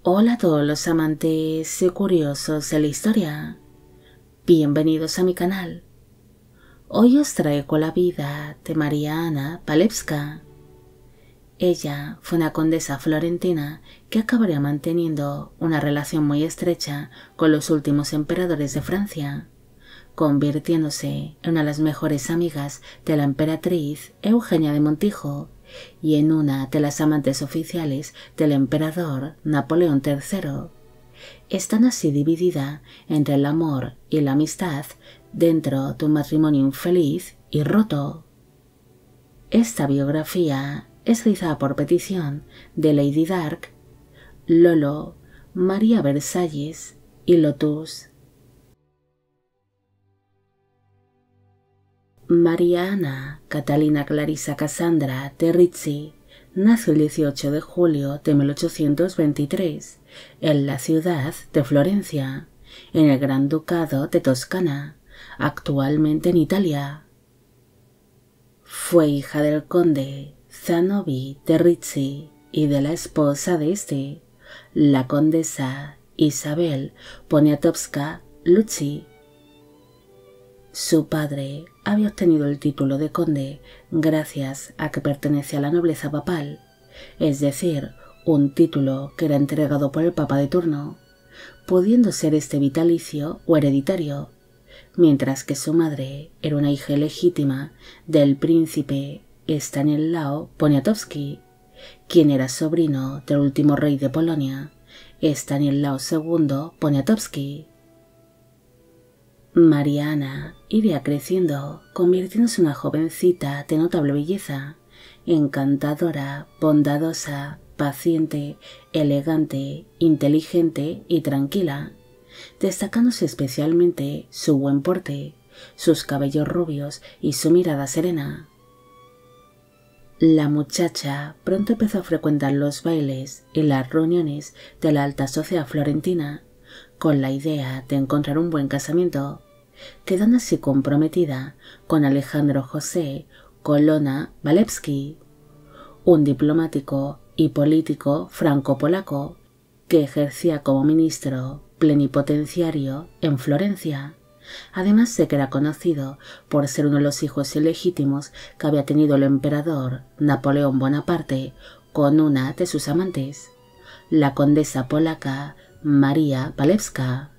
Hola a todos los amantes y curiosos de la historia. Bienvenidos a mi canal. Hoy os traigo la vida de María Anna Walewska. Ella fue una condesa florentina que acabaría manteniendo una relación muy estrecha con los últimos emperadores de Francia, convirtiéndose en una de las mejores amigas de la emperatriz Eugenia de Montijo y en una de las amantes oficiales del emperador Napoleón III. Están así dividida entre el amor y la amistad dentro de un matrimonio infeliz y roto. Esta biografía es realizada por petición de Lady Dark, Lolo, María Versalles y Lotus. María Anna Catalina Clarissa Cassandra Terrizzi nació el 18 de julio de 1823 en la ciudad de Florencia, en el Gran Ducado de Toscana, actualmente en Italia. Fue hija del conde Zanobi Terrizzi y de la esposa de este, la condesa Isabel Poniatowska Luczi. Su padre había obtenido el título de conde gracias a que pertenecía a la nobleza papal, es decir, un título que era entregado por el papa de turno, pudiendo ser este vitalicio o hereditario, mientras que su madre era una hija ilegítima del príncipe Stanislao Poniatowski, quien era sobrino del último rey de Polonia, Stanislao II Poniatowski. María Anna iría creciendo, convirtiéndose en una jovencita de notable belleza, encantadora, bondadosa, paciente, elegante, inteligente y tranquila, destacándose especialmente su buen porte, sus cabellos rubios y su mirada serena. La muchacha pronto empezó a frecuentar los bailes y las reuniones de la alta sociedad florentina, con la idea de encontrar un buen casamiento, quedando así comprometida con Alejandro José Colonna Walewski, un diplomático y político franco-polaco que ejercía como ministro plenipotenciario en Florencia, además de que era conocido por ser uno de los hijos ilegítimos que había tenido el emperador Napoleón Bonaparte con una de sus amantes, la condesa polaca María Walewska.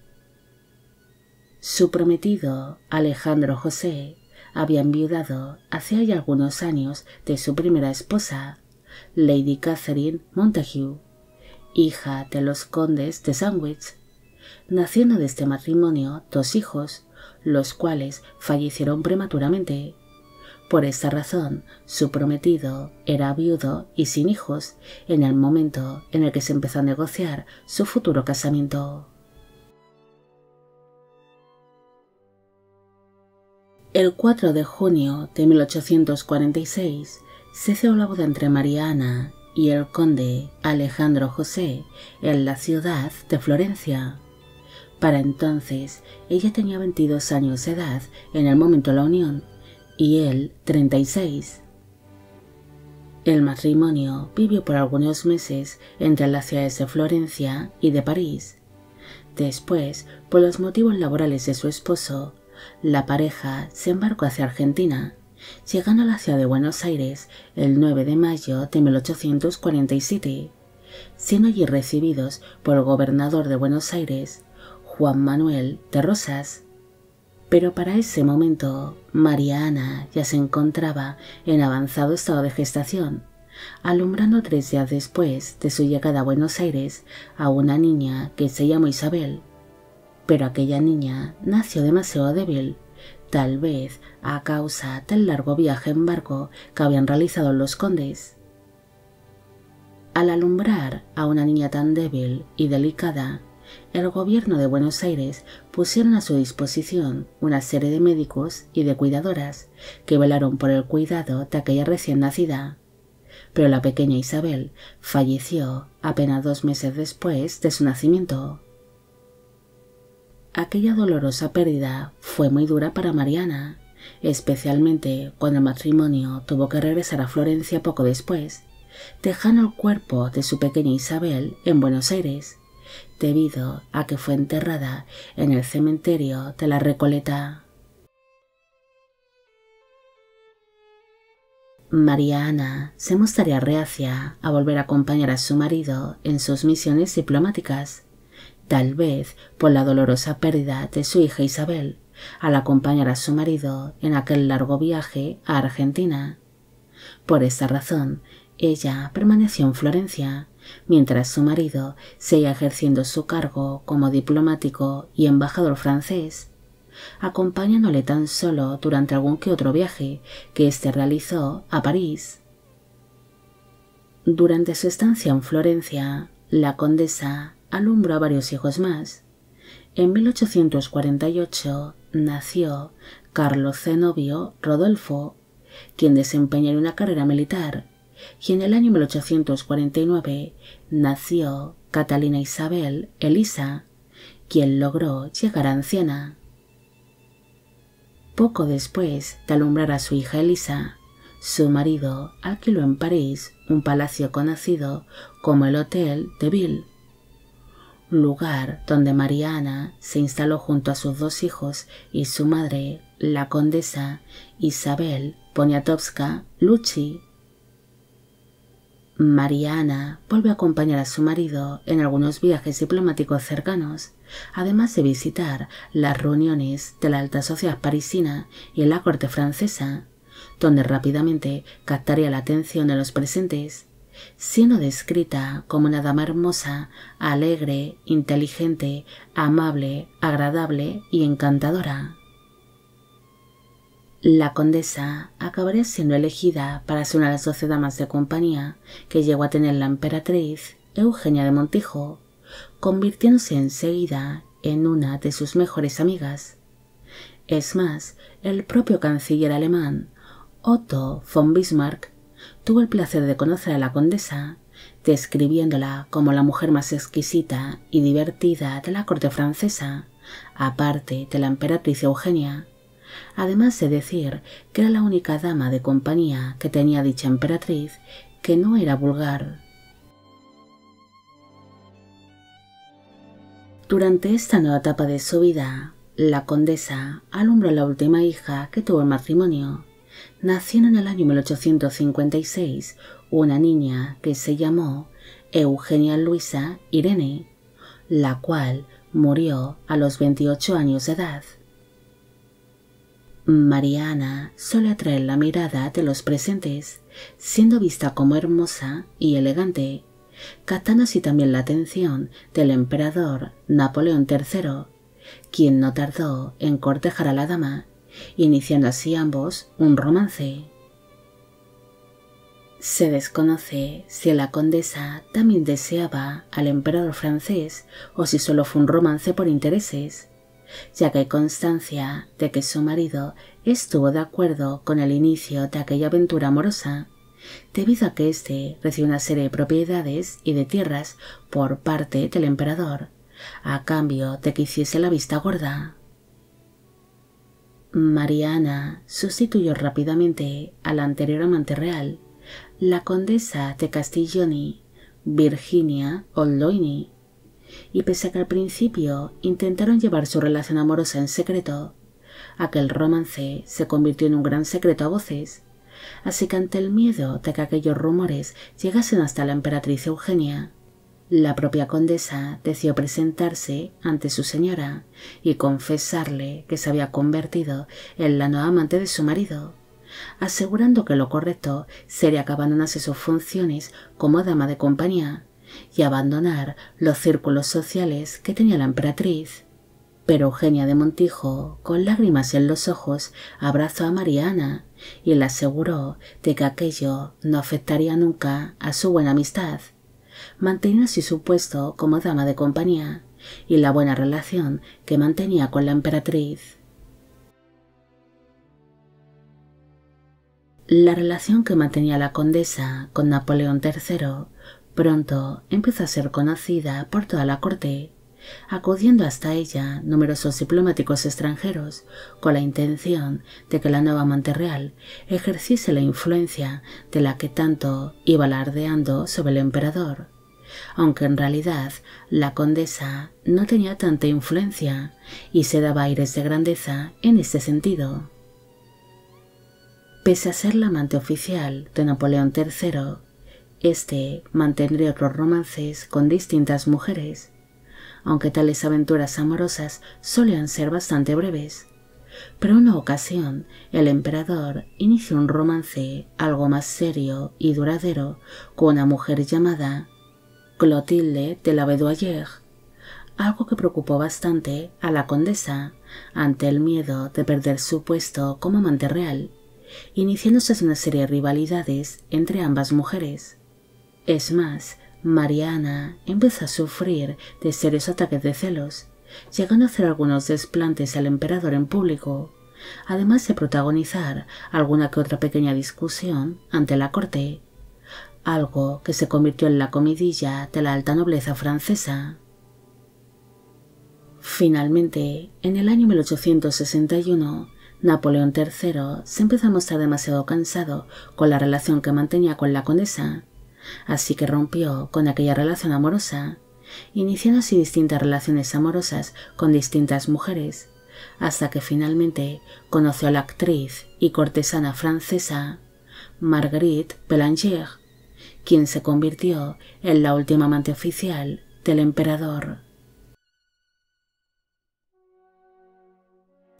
Su prometido, Alejandro José, había enviudado hacía ya algunos años de su primera esposa, Lady Catherine Montague, hija de los condes de Sandwich, naciendo de este matrimonio dos hijos, los cuales fallecieron prematuramente. Por esta razón, su prometido era viudo y sin hijos en el momento en el que se empezó a negociar su futuro casamiento. El 4 de junio de 1846 se celebró la boda entre María Anna y el conde Alejandro José en la ciudad de Florencia. Para entonces ella tenía 22 años de edad en el momento de la unión y él 36. El matrimonio vivió por algunos meses entre las ciudades de Florencia y de París. Después, por los motivos laborales de su esposo, la pareja se embarcó hacia Argentina, llegando a la ciudad de Buenos Aires el 9 de mayo de 1847, siendo allí recibidos por el gobernador de Buenos Aires, Juan Manuel de Rosas. Pero para ese momento, María Anna ya se encontraba en avanzado estado de gestación, alumbrando 3 días después de su llegada a Buenos Aires a una niña que se llamó Isabel. Pero aquella niña nació demasiado débil, tal vez a causa del largo viaje en barco que habían realizado los condes. Al alumbrar a una niña tan débil y delicada, el gobierno de Buenos Aires pusieron a su disposición una serie de médicos y de cuidadoras que velaron por el cuidado de aquella recién nacida. Pero la pequeña Isabel falleció apenas 2 meses después de su nacimiento. Aquella dolorosa pérdida fue muy dura para María Anna, especialmente cuando el matrimonio tuvo que regresar a Florencia poco después, dejando el cuerpo de su pequeña Isabel en Buenos Aires, debido a que fue enterrada en el cementerio de la Recoleta. María Ana se mostraría reacia a volver a acompañar a su marido en sus misiones diplomáticas, tal vez por la dolorosa pérdida de su hija Isabel, al acompañar a su marido en aquel largo viaje a Argentina. Por esta razón, ella permaneció en Florencia, mientras su marido seguía ejerciendo su cargo como diplomático y embajador francés, acompañándole tan solo durante algún que otro viaje que éste realizó a París. Durante su estancia en Florencia, la condesa alumbró a varios hijos más. En 1848 nació Carlos Zenobio Rodolfo, quien desempeñaría una carrera militar, y en el año 1849 nació Catalina Isabel Elisa, quien logró llegar a anciana. Poco después de alumbrar a su hija Elisa, su marido alquiló en París un palacio conocido como el Hôtel de Ville, lugar donde María Ana se instaló junto a sus dos hijos y su madre, la condesa Isabel Poniatowska Lucchi. María Ana volvió a acompañar a su marido en algunos viajes diplomáticos cercanos, además de visitar las reuniones de la alta sociedad parisina y en la corte francesa, donde rápidamente captaría la atención de los presentes, siendo descrita como una dama hermosa, alegre, inteligente, amable, agradable y encantadora. La condesa acabaría siendo elegida para ser una de las 12 damas de compañía que llegó a tener la emperatriz Eugenia de Montijo, convirtiéndose enseguida en una de sus mejores amigas. Es más, el propio canciller alemán, Otto von Bismarck, tuvo el placer de conocer a la condesa, describiéndola como la mujer más exquisita y divertida de la corte francesa, aparte de la emperatriz Eugenia, además de decir que era la única dama de compañía que tenía dicha emperatriz que no era vulgar. Durante esta nueva etapa de su vida, la condesa alumbró a la última hija que tuvo el matrimonio, naciendo en el año 1856 una niña que se llamó Eugenia Luisa Irene, la cual murió a los 28 años de edad. María Ana suele atraer la mirada de los presentes, siendo vista como hermosa y elegante, captando así también la atención del emperador Napoleón III, quien no tardó en cortejar a la dama, iniciando así ambos un romance. Se desconoce si la condesa también deseaba al emperador francés o si solo fue un romance por intereses, ya que hay constancia de que su marido estuvo de acuerdo con el inicio de aquella aventura amorosa, debido a que éste recibió una serie de propiedades y de tierras por parte del emperador, a cambio de que hiciese la vista gorda. María Ana sustituyó rápidamente a la anterior amante real, la condesa de Castiglioni, Virginia Oldoini, y pese a que al principio intentaron llevar su relación amorosa en secreto, aquel romance se convirtió en un gran secreto a voces, así que ante el miedo de que aquellos rumores llegasen hasta la emperatriz Eugenia, la propia condesa decidió presentarse ante su señora y confesarle que se había convertido en la nueva amante de su marido, asegurando que lo correcto sería que abandonase sus funciones como dama de compañía y abandonar los círculos sociales que tenía la emperatriz. Pero Eugenia de Montijo, con lágrimas en los ojos, abrazó a María Ana y le aseguró de que aquello no afectaría nunca a su buena amistad, manteniendo así su puesto como dama de compañía y la buena relación que mantenía con la emperatriz. La relación que mantenía la condesa con Napoleón III pronto empezó a ser conocida por toda la corte, acudiendo hasta ella numerosos diplomáticos extranjeros con la intención de que la nueva amante real ejerciese la influencia de la que tanto iba alardeando sobre el emperador, aunque en realidad la condesa no tenía tanta influencia y se daba aires de grandeza en este sentido. Pese a ser la amante oficial de Napoleón III, este mantendría otros romances con distintas mujeres, aunque tales aventuras amorosas solían ser bastante breves. Pero en una ocasión el emperador inició un romance algo más serio y duradero con una mujer llamada Clotilde de la Vaudoyer, algo que preocupó bastante a la condesa ante el miedo de perder su puesto como amante real, iniciándose una serie de rivalidades entre ambas mujeres. Es más, Mariana empezó a sufrir de serios ataques de celos, llegando a hacer algunos desplantes al emperador en público, además de protagonizar alguna que otra pequeña discusión ante la corte, algo que se convirtió en la comidilla de la alta nobleza francesa. Finalmente, en el año 1861, Napoleón III se empezó a mostrar demasiado cansado con la relación que mantenía con la condesa, así que rompió con aquella relación amorosa, iniciando así distintas relaciones amorosas con distintas mujeres, hasta que finalmente conoció a la actriz y cortesana francesa Marguerite Belanger, quien se convirtió en la última amante oficial del emperador.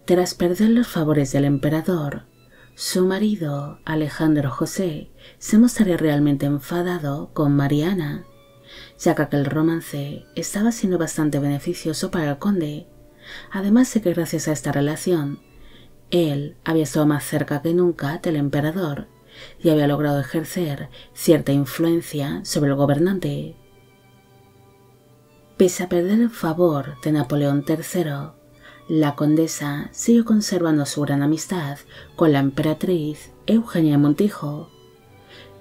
Tras perder los favores del emperador, su marido, Alejandro José, se mostraría realmente enfadado con Mariana, ya que aquel romance estaba siendo bastante beneficioso para el conde, además de que gracias a esta relación, él había estado más cerca que nunca del emperador y había logrado ejercer cierta influencia sobre el gobernante. Pese a perder el favor de Napoleón III, la condesa siguió conservando su gran amistad con la emperatriz Eugenia de Montijo.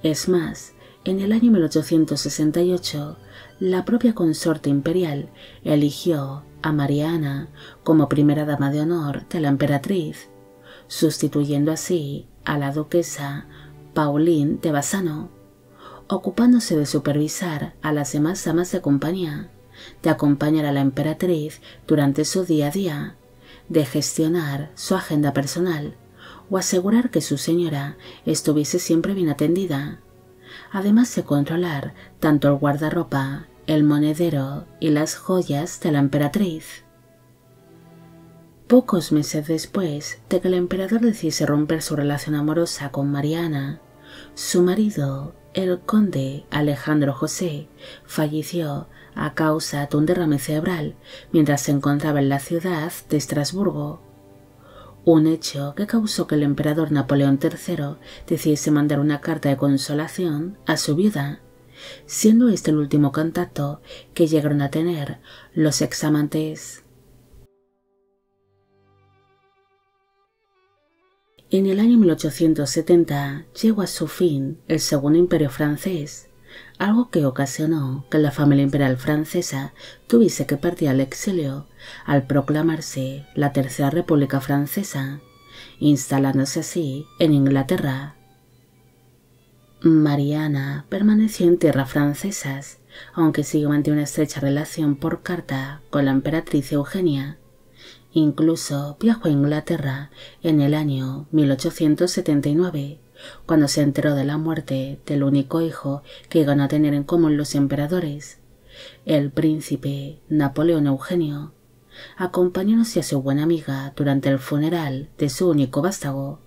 Es más, en el año 1868, la propia consorte imperial eligió a Mariana como primera dama de honor de la emperatriz, sustituyendo así a la duquesa Pauline de Bassano, ocupándose de supervisar a las demás damas de compañía, de acompañar a la emperatriz durante su día a día, de gestionar su agenda personal o asegurar que su señora estuviese siempre bien atendida, además de controlar tanto el guardarropa, el monedero y las joyas de la emperatriz. Pocos meses después de que el emperador decidiese romper su relación amorosa con Mariana, su marido, el conde Alejandro José, falleció a causa de un derrame cerebral mientras se encontraba en la ciudad de Estrasburgo, un hecho que causó que el emperador Napoleón III decidiese mandar una carta de consolación a su viuda, siendo este el último contacto que llegaron a tener los examantes. En el año 1870 llegó a su fin el Segundo Imperio francés, algo que ocasionó que la familia imperial francesa tuviese que partir al exilio al proclamarse la Tercera República Francesa, instalándose así en Inglaterra. Mariana permaneció en tierras francesas, aunque siguió manteniendo una estrecha relación por carta con la emperatriz Eugenia. Incluso viajó a Inglaterra en el año 1879, cuando se enteró de la muerte del único hijo que iban a tener en común los emperadores, el príncipe Napoleón Eugenio, acompañándose a su buena amiga durante el funeral de su único vástago,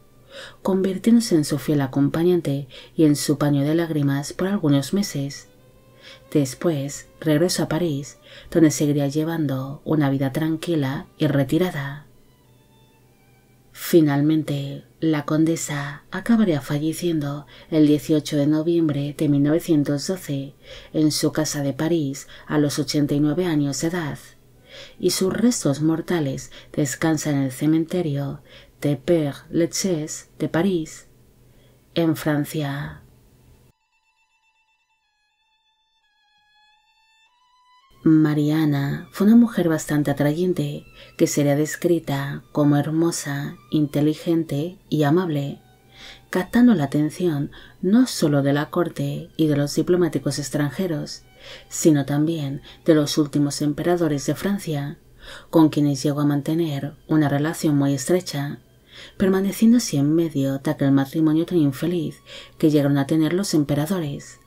convirtiéndose en su fiel acompañante y en su paño de lágrimas por algunos meses. Después regresó a París, donde seguiría llevando una vida tranquila y retirada. Finalmente, la condesa acabaría falleciendo el 18 de noviembre de 1912 en su casa de París a los 89 años de edad, y sus restos mortales descansan en el cementerio de Père-Lachaise de París, en Francia. Mariana fue una mujer bastante atrayente que sería descrita como hermosa, inteligente y amable, captando la atención no solo de la corte y de los diplomáticos extranjeros, sino también de los últimos emperadores de Francia, con quienes llegó a mantener una relación muy estrecha, permaneciendo así en medio de aquel matrimonio tan infeliz que llegaron a tener los emperadores.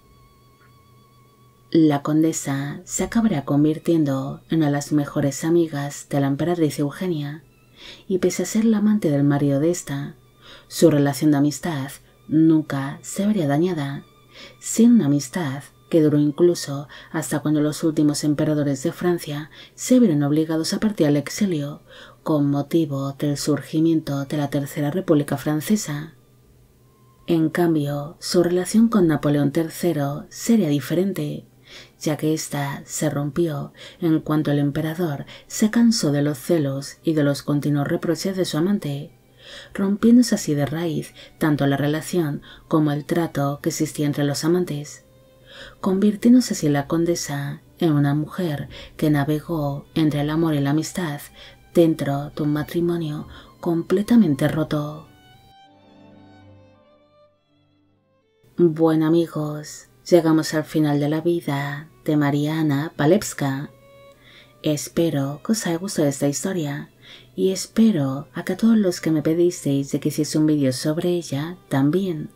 La condesa se acabaría convirtiendo en una de las mejores amigas de la emperatriz Eugenia, y pese a ser la amante del marido de esta, su relación de amistad nunca se vería dañada, siendo una amistad que duró incluso hasta cuando los últimos emperadores de Francia se vieron obligados a partir al exilio con motivo del surgimiento de la Tercera República Francesa. En cambio, su relación con Napoleón III sería diferente, ya que ésta se rompió en cuanto el emperador se cansó de los celos y de los continuos reproches de su amante, rompiéndose así de raíz tanto la relación como el trato que existía entre los amantes, convirtiéndose así la condesa en una mujer que navegó entre el amor y la amistad dentro de un matrimonio completamente roto. Bueno amigos, llegamos al final de la vida de Mariana Walewska. Espero que os haya gustado esta historia y espero a que a todos los que me pedisteis de que hiciese un vídeo sobre ella también.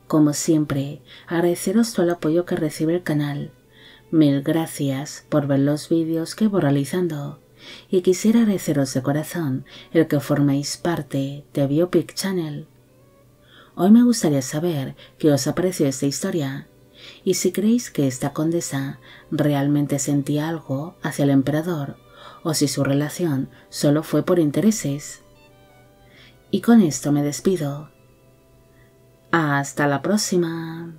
Como siempre, agradeceros todo el apoyo que recibe el canal. Mil gracias por ver los vídeos que voy realizando y quisiera agradeceros de corazón el que forméis parte de Biopic Channel. Hoy me gustaría saber qué os ha parecido esta historia y si creéis que esta condesa realmente sentía algo hacia el emperador o si su relación solo fue por intereses. Y con esto me despido. Hasta la próxima.